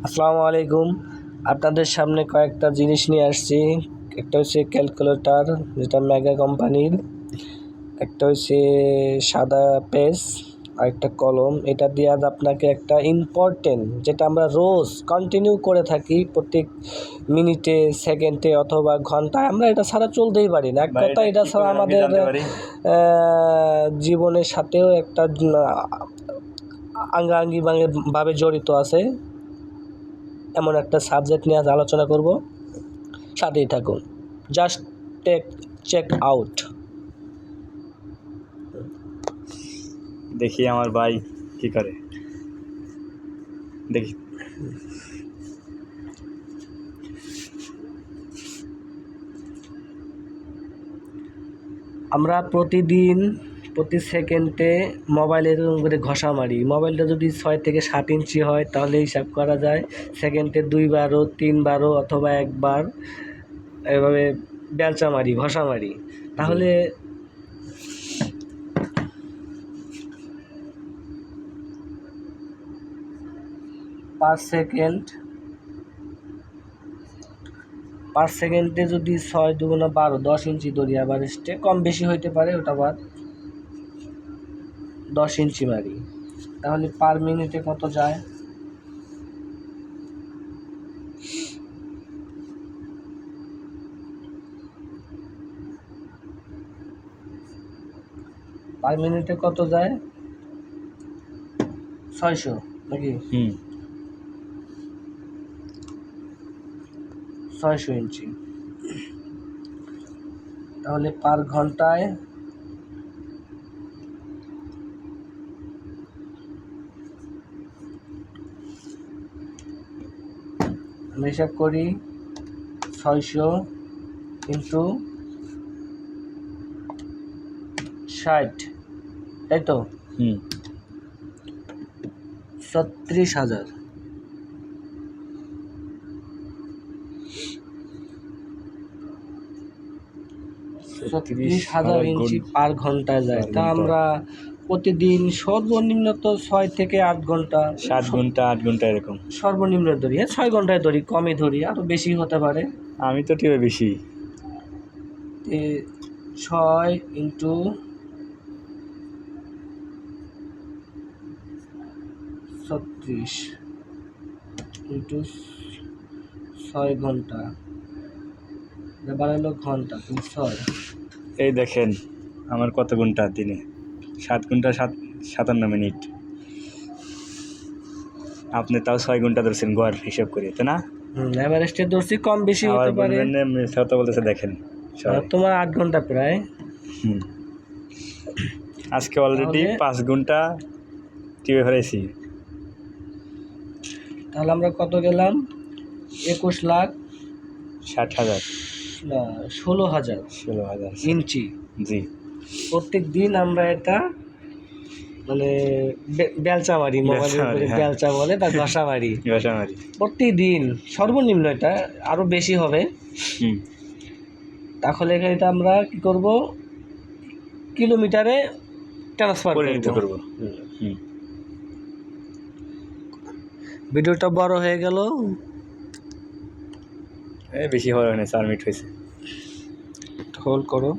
আসসালামু আলাইকুম। আপনাদের সামনে কয়েকটা জিনিস নিয়ে আসছি। একটা হচ্ছে ক্যালকুলেটর, যেটা মেগা কোম্পানির। একটা হচ্ছে সাদা পেজ আর একটা কলম। এটা দিয়ে আজ আপনাকে একটা ইম্পর্টেন্ট, যেটা আমরা রোজ কন্টিনিউ করে থাকি, প্রত্যেক মিনিটে, সেকেন্ডে অথবা ঘন্টায়, আমরা এটা ছাড়া চলতেই পারি না। এক কথা, এটা ছাড়া আমাদের জীবনের সাথেও একটা আঙ্গাঙ্গিভাবে জড়িত আছে। এমন একটা সাবজেক্ট নিয়ে আজ আলোচনা করব, সাথেই থাকুন। Just check out. দেখি আমার ভাই কি করে, দেখি। আমরা প্রতিদিন প্রতি সেকেন্ডে মোবাইলের করে ঘষা মারি। মোবাইলটা যদি 6 থেকে 7 ইঞ্চি হয়, তাহলে হিসাব করা যায় সেকেন্ডে 2 বারও 3 বারও অথবা 1 বার এভাবে বেলচা মারি, ঘষা মারি। তাহলে পার সেকেন্ডে যদি 6 দুগুণা 12, 10 ইঞ্চি ধরি, অ্যাভারেজে কম বেশি হইতে পারে, ওটা বাদ 10 ইঞ্চি মারি, তাহলে পার মিনিটে কত যায়? পার মিনিটে কত যায়? 600 নাকি? 600 ইঞ্চি। তাহলে পার ঘন্টায় আমি হিসাব করি 600 ইন্টু 60, তাই তো? 36,000। 36,000 ইঞ্চি পার ঘন্টায় যায়। তা আমরা প্রতিদিন সর্বনিম্ন তো 6 থেকে 8 ঘন্টা, 7 ঘন্টা 8 ঘন্টা এরকম সর্বনিম্ন ধরি। 6 ঘন্টায় ধরি, কমই ধরি, আরও বেশি হতে পারে। আমি তো টিপে বেশি। 6 ইন্টু 36 ইন্টু 6 ঘন্টা, বাড়ালো ঘন্টা, 6। এই দেখেন আমার কত ঘন্টা দিনে, 7 ঘন্টা 57 মিনিট। আপনি তাও 6 ঘন্টা ধরছেন গড় হিসাব করে, তাই না? এভারেস্টে ধরছি, কম বেশি হতে পারে। মিথ্যা বলতেছে, দেখেন তোমার 8 ঘন্টা প্রায়। আজকে অলরেডি 5 ঘন্টা টিপে ফেলেছি। তাহলে আমরা কত গেলাম? 21,60,000 না 16,000 ইঞ্চি। জি, প্রত্যেক দিন আমরা এটা মানে বেলচা মারি, মোবাইলের উপরে বেলচা বলে, তা ঘষা মারি প্রতিদিন। সর্বনিম্ন এটা আরও বেশি হবে। তাহলে এটা আমরা কি করব? কিলোমিটারে ট্রান্সফার করব। ভিডিওটা বড় হয়ে গেল, বেশি হওয়ার হয় না, 4 মিনিট হয়েছে। হোল্ড করো।